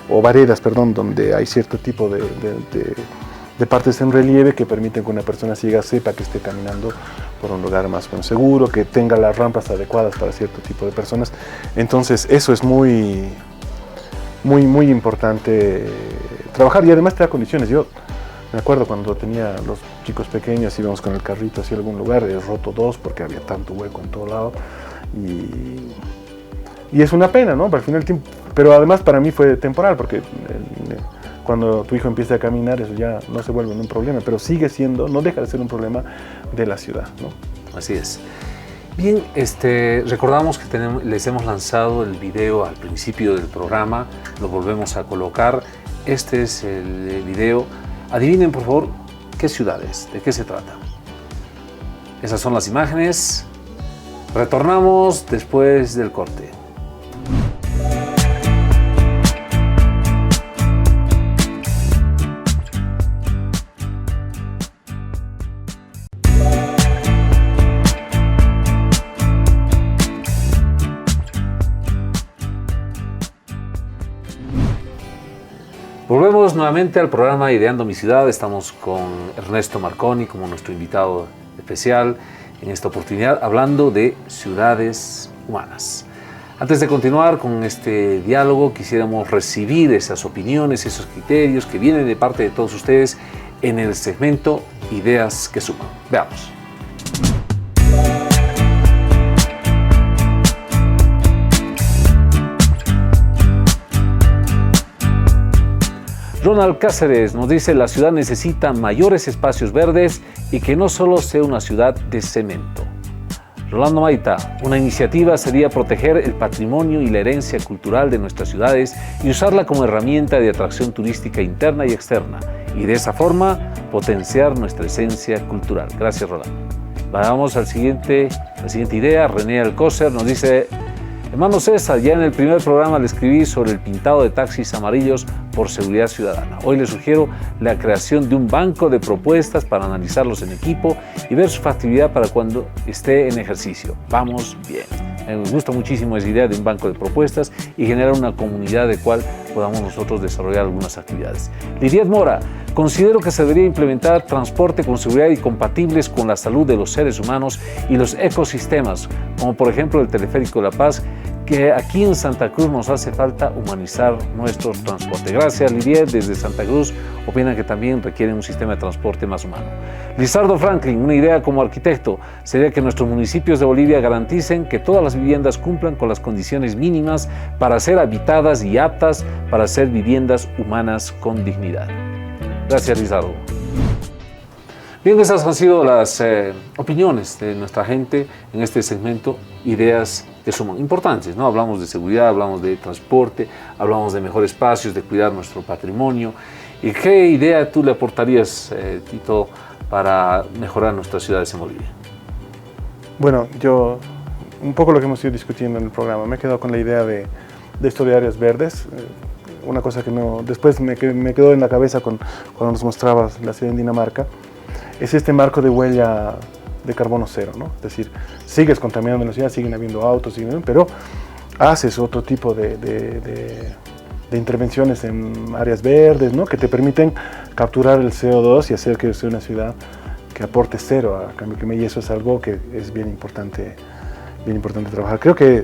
o veredas, perdón, donde hay cierto tipo de partes en relieve que permiten que una persona ciega sepa que esté caminando por un lugar más seguro, que tenga las rampas adecuadas para cierto tipo de personas. Entonces, eso es muy importante trabajar y además te da condiciones. Yo me acuerdo cuando tenía los chicos pequeños, íbamos con el carrito hacia algún lugar, he roto 2 porque había tanto hueco en todo lado. Y es una pena, ¿no? Al final, pero además para mí fue temporal, porque cuando tu hijo empieza a caminar, eso ya no se vuelve un problema, pero sigue siendo, no deja de ser un problema de la ciudad, ¿no? Así es. Bien, recordamos que les hemos lanzado el video al principio del programa, lo volvemos a colocar. Este es el video. Adivinen, por favor, qué ciudad es, de qué se trata. Esas son las imágenes. Retornamos después del corte. Volvemos nuevamente al programa Ideando mi Ciudad. Estamos con Ernesto Marconi como nuestro invitado especial. En esta oportunidad hablando de ciudades humanas. Antes de continuar con este diálogo, quisiéramos recibir esas opiniones, esos criterios que vienen de parte de todos ustedes en el segmento Ideas que Suman. Veamos. Ronald Cáceres nos dice: la ciudad necesita mayores espacios verdes y que no solo sea una ciudad de cemento. Rolando Maita: una iniciativa sería proteger el patrimonio y la herencia cultural de nuestras ciudades y usarla como herramienta de atracción turística interna y externa, y de esa forma potenciar nuestra esencia cultural. Gracias, Rolando. Vamos a la siguiente idea. René Alcócer nos dice: hermano César, ya en el primer programa le escribí sobre el pintado de taxis amarillos por seguridad ciudadana. Hoy le sugiero la creación de un banco de propuestas para analizarlos en equipo y ver su factibilidad para cuando esté en ejercicio. Vamos bien. Me gusta muchísimo esa idea de un banco de propuestas y generar una comunidad de cual podamos nosotros desarrollar algunas actividades. Lidiet Mora: considero que se debería implementar transporte con seguridad y compatibles con la salud de los seres humanos y los ecosistemas, como por ejemplo el Teleférico de La Paz, que aquí en Santa Cruz nos hace falta humanizar nuestros transportes. Gracias, Lidiet, desde Santa Cruz opinan que también requieren un sistema de transporte más humano. Lizardo Franklin: una idea como arquitecto sería que nuestros municipios de Bolivia garanticen que todas las viviendas cumplan con las condiciones mínimas para ser habitadas y aptas para ser viviendas humanas con dignidad. Gracias, Lizardo. Bien, esas han sido las opiniones de nuestra gente en este segmento Ideas que Suman. Importantes, ¿no? Hablamos de seguridad, hablamos de transporte, hablamos de mejores espacios, de cuidar nuestro patrimonio. ¿Y qué idea tú le aportarías, Tito, para mejorar nuestras ciudades en Bolivia? Bueno, yo, un poco lo que hemos ido discutiendo en el programa, me he quedado con la idea de esto de áreas verdes. Una cosa que después me quedó en la cabeza cuando nos mostrabas la ciudad en Dinamarca, es este marco de huella de carbono cero, ¿no? Es decir, sigues contaminando la ciudad, siguen habiendo autos, pero haces otro tipo de intervenciones en áreas verdes, ¿no? Que te permiten capturar el CO2 y hacer que sea una ciudad que aporte cero a cambio climático, y eso es algo que es bien importante trabajar. Creo que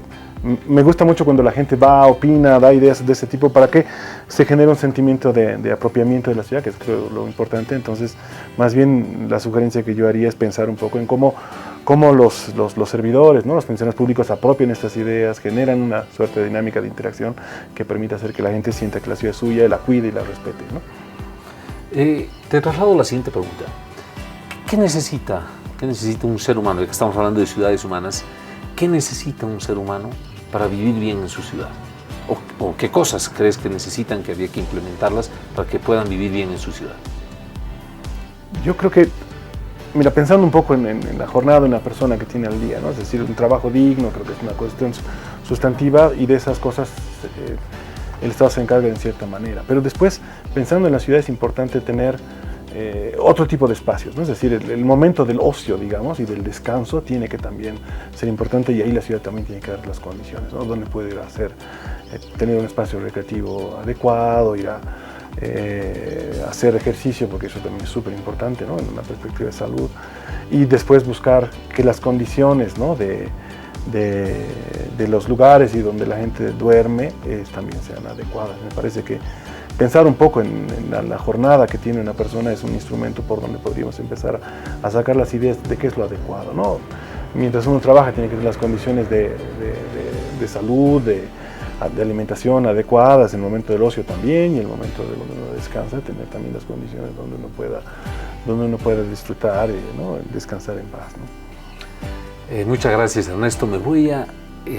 me gusta mucho cuando la gente va, opina, da ideas de ese tipo para que se genere un sentimiento de apropiamiento de la ciudad, que es creo lo importante. Entonces, más bien la sugerencia que yo haría es pensar un poco en cómo cómo los servidores, ¿no? Los funcionarios públicos apropian estas ideas, generan una suerte de dinámica de interacción que permite hacer que la gente sienta que la ciudad es suya, la cuide y la respete, ¿no? Te traslado la siguiente pregunta. ¿Qué necesita un ser humano? Ya que estamos hablando de ciudades humanas, ¿qué necesita un ser humano para vivir bien en su ciudad? ¿O qué cosas crees que necesitan, que habría que implementarlas para que puedan vivir bien en su ciudad? Yo creo que, mira, pensando un poco en la jornada de una persona que tiene al día, ¿no? Es decir, un trabajo digno, creo que es una cuestión sustantiva, y de esas cosas el Estado se encarga en cierta manera. Pero después, pensando en la ciudad, es importante tener otro tipo de espacios, ¿no? Es decir, el momento del ocio, digamos, y del descanso tiene que también ser importante, y ahí la ciudad también tiene que dar las condiciones, ¿no? Donde puede ir a tener un espacio recreativo adecuado, ir a hacer ejercicio, porque eso también es súper importante, ¿no? En una perspectiva de salud, y después buscar que las condiciones, ¿no? de los lugares y donde la gente duerme también sean adecuadas. Me parece que pensar un poco en la jornada que tiene una persona es un instrumento por donde podríamos empezar a sacar las ideas de qué es lo adecuado, ¿no? Mientras uno trabaja tiene que tener las condiciones de salud, de alimentación adecuadas, en el momento del ocio también, y el momento de donde uno descansa, tener también las condiciones donde uno pueda disfrutar, ¿no? Descansar en paz, ¿no? Muchas gracias, Ernesto. Me voy a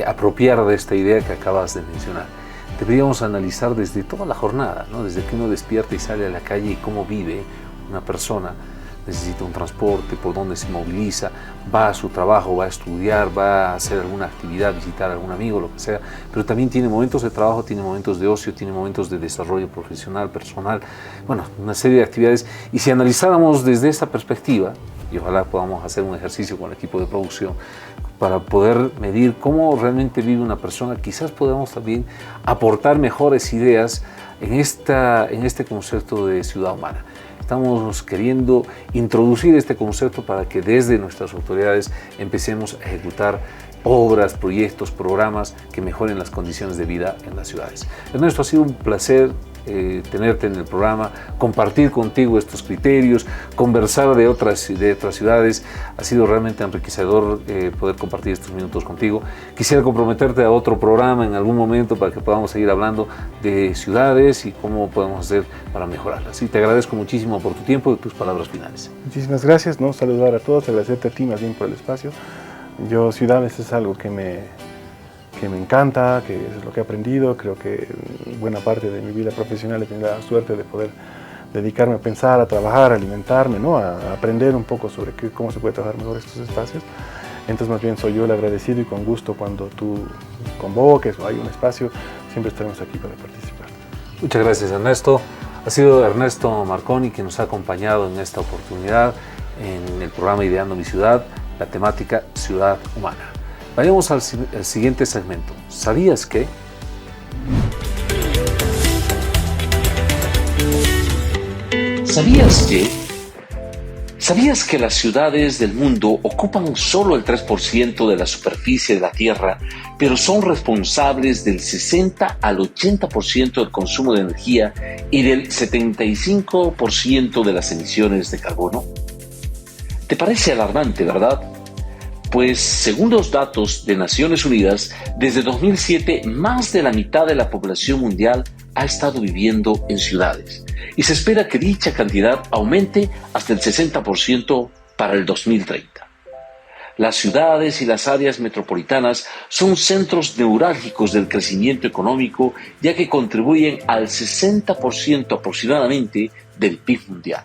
apropiar de esta idea que acabas de mencionar. Deberíamos analizar desde toda la jornada, ¿no? Desde que uno despierta y sale a la calle y cómo vive una persona. Necesita un transporte, por dónde se moviliza, va a su trabajo, va a estudiar, va a hacer alguna actividad, visitar a algún amigo, lo que sea, pero también tiene momentos de trabajo, tiene momentos de ocio, tiene momentos de desarrollo profesional, personal, bueno, una serie de actividades. Y si analizáramos desde esta perspectiva, y ojalá podamos hacer un ejercicio con el equipo de producción para poder medir cómo realmente vive una persona, quizás podamos también aportar mejores ideas en este concepto de ciudad humana. Estamos queriendo introducir este concepto para que desde nuestras autoridades empecemos a ejecutar obras, proyectos, programas que mejoren las condiciones de vida en las ciudades. Ernesto, ha sido un placer tenerte en el programa, compartir contigo estos criterios, conversar de otras ciudades. Ha sido realmente enriquecedor poder compartir estos minutos contigo. Quisiera comprometerte a otro programa en algún momento para que podamos seguir hablando de ciudades y cómo podemos hacer para mejorarlas. Y te agradezco muchísimo por tu tiempo y tus palabras finales. Muchísimas gracias, ¿no? Saludar a todos, agradecerte a ti más bien por el espacio. Yo, ciudades es algo que me encanta, que es lo que he aprendido. Creo que buena parte de mi vida profesional he tenido la suerte de poder dedicarme a pensar, a trabajar, a alimentarme, ¿no? A aprender un poco sobre cómo se puede trabajar mejor estos espacios. Entonces, más bien soy yo el agradecido, y con gusto cuando tú convoques o hay un espacio, siempre estaremos aquí para participar. Muchas gracias, Ernesto. Ha sido Ernesto Marconi quien nos ha acompañado en esta oportunidad en el programa Ideando mi Ciudad, la temática Ciudad Humana. Vayamos al siguiente segmento. ¿Sabías que? ¿Sabías que las ciudades del mundo ocupan solo el 3% de la superficie de la Tierra, pero son responsables del 60 al 80% del consumo de energía y del 75% de las emisiones de carbono? ¿Te parece alarmante, verdad? Pues según los datos de Naciones Unidas, desde 2007 más de la mitad de la población mundial ha estado viviendo en ciudades, y se espera que dicha cantidad aumente hasta el 60% para el 2030. Las ciudades y las áreas metropolitanas son centros neurálgicos del crecimiento económico, ya que contribuyen al 60% aproximadamente del PIB mundial.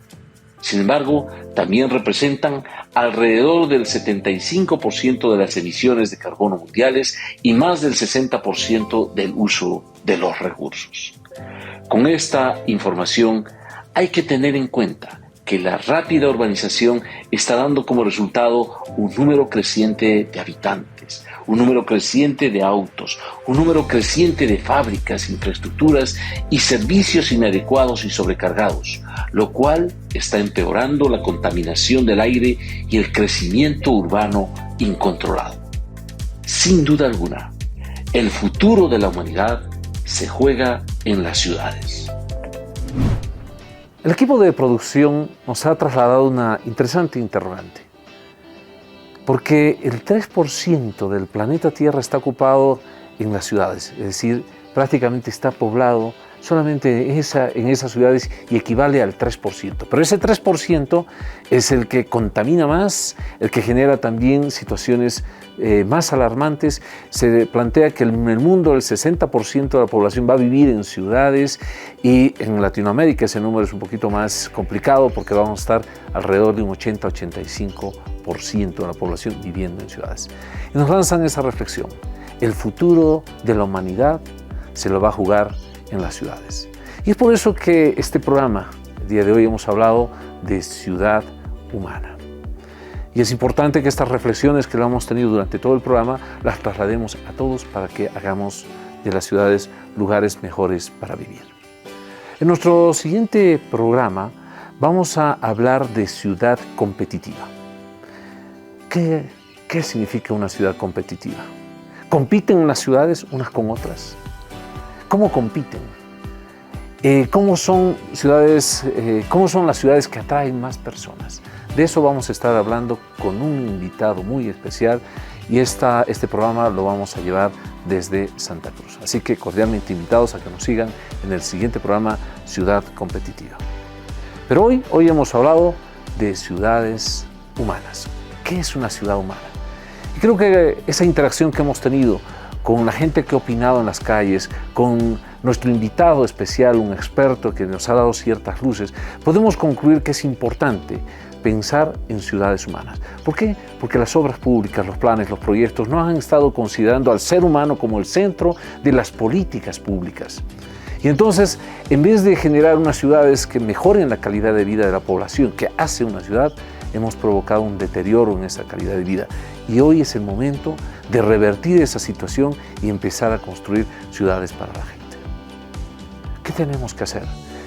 Sin embargo, también representan alrededor del 75% de las emisiones de carbono mundiales y más del 60% del uso de los recursos. Con esta información hay que tener en cuenta que la rápida urbanización está dando como resultado un número creciente de habitantes, un número creciente de autos, un número creciente de fábricas, infraestructuras y servicios inadecuados y sobrecargados, lo cual está empeorando la contaminación del aire y el crecimiento urbano incontrolado. Sin duda alguna, el futuro de la humanidad se juega en las ciudades. El equipo de producción nos ha trasladado una interesante interrogante. porque el 3% del planeta Tierra está ocupado en las ciudades, es decir, prácticamente está poblado solamente en esas ciudades y equivale al 3%. Pero ese 3% es el que contamina más, el que genera también situaciones más alarmantes. Se plantea que en el mundo el 60% de la población va a vivir en ciudades y en Latinoamérica ese número es un poquito más complicado porque vamos a estar alrededor de un 80-85% de la población viviendo en ciudades. Y nos lanzan esa reflexión. El futuro de la humanidad se lo va a jugar en las ciudades. Y es por eso que este programa, el día de hoy, hemos hablado de ciudad humana. Y es importante que estas reflexiones que lo hemos tenido durante todo el programa las traslademos a todos para que hagamos de las ciudades lugares mejores para vivir. En nuestro siguiente programa vamos a hablar de ciudad competitiva. ¿Qué significa una ciudad competitiva? ¿Compiten las ciudades unas con otras? ¿Cómo compiten? ¿Cómo son las ciudades que atraen más personas? De eso vamos a estar hablando con un invitado muy especial y este programa lo vamos a llevar desde Santa Cruz. Así que cordialmente invitados a que nos sigan en el siguiente programa Ciudad Competitiva. Pero hoy hemos hablado de ciudades humanas. ¿Qué es una ciudad humana? Y creo que esa interacción que hemos tenido con la gente que ha opinado en las calles, con nuestro invitado especial, un experto que nos ha dado ciertas luces, podemos concluir que es importante pensar en ciudades humanas. ¿Por qué? Porque las obras públicas, los planes, los proyectos no han estado considerando al ser humano como el centro de las políticas públicas. Y entonces, en vez de generar unas ciudades que mejoren la calidad de vida de la población que hace una ciudad, hemos provocado un deterioro en esa calidad de vida. Y hoy es el momento de revertir esa situación y empezar a construir ciudades para la gente. ¿Qué tenemos que hacer?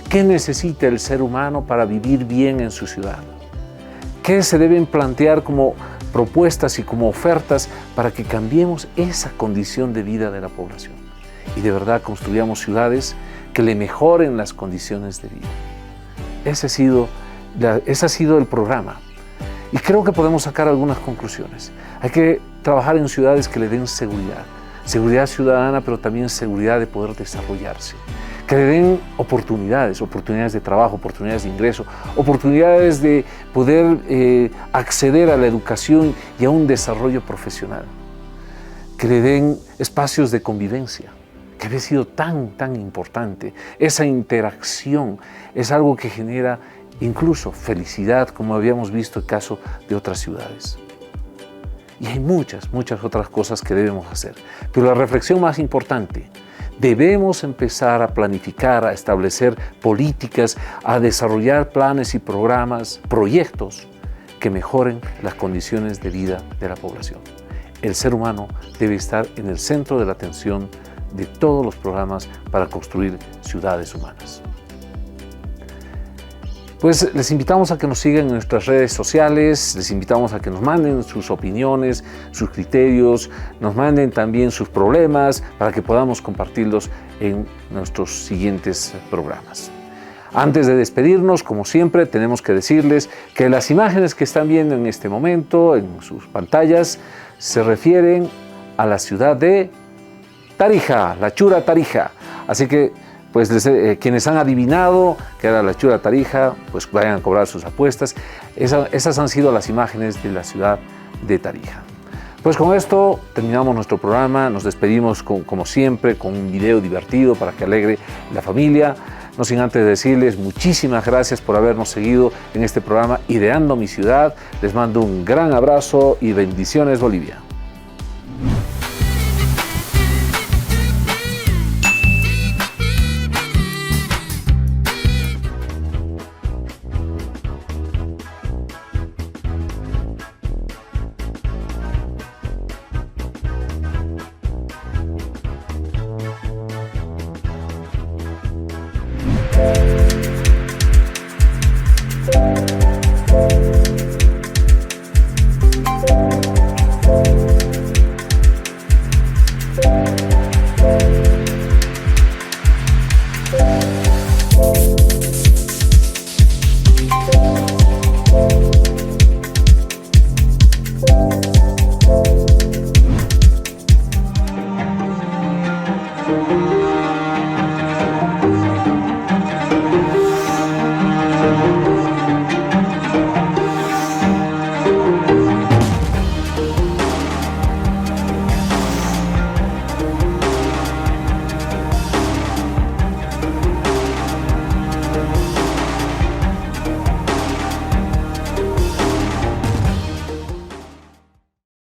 ¿Qué necesita el ser humano para vivir bien en su ciudad? ¿Qué se deben plantear como propuestas y como ofertas para que cambiemos esa condición de vida de la población? Y de verdad construyamos ciudades que le mejoren las condiciones de vida. Ese ha sido el programa. Y creo que podemos sacar algunas conclusiones. Hay que trabajar en ciudades que le den seguridad ciudadana, pero también seguridad de poder desarrollarse. Que le den oportunidades de trabajo, oportunidades de ingreso, oportunidades de poder acceder a la educación y a un desarrollo profesional. Que le den espacios de convivencia, que había sido tan importante. Esa interacción es algo que genera incluso felicidad, como habíamos visto el caso de otras ciudades. Y hay muchas otras cosas que debemos hacer. Pero la reflexión más importante, debemos empezar a planificar, a establecer políticas, a desarrollar planes y programas, proyectos que mejoren las condiciones de vida de la población. El ser humano debe estar en el centro de la atención de todos los programas para construir ciudades humanas. Pues les invitamos a que nos sigan en nuestras redes sociales, les invitamos a que nos manden sus opiniones, sus criterios, nos manden también sus problemas para que podamos compartirlos en nuestros siguientes programas. Antes de despedirnos, como siempre, tenemos que decirles que las imágenes que están viendo en este momento en sus pantallas se refieren a la ciudad de Tarija, la Chura Tarija. Así que pues quienes han adivinado que era la Chura Tarija, pues vayan a cobrar sus apuestas. Esas han sido las imágenes de la ciudad de Tarija. Pues con esto terminamos nuestro programa, nos despedimos como siempre con un video divertido para que alegre la familia. No sin antes decirles muchísimas gracias por habernos seguido en este programa Ideando mi Ciudad. Les mando un gran abrazo y bendiciones, Bolivia.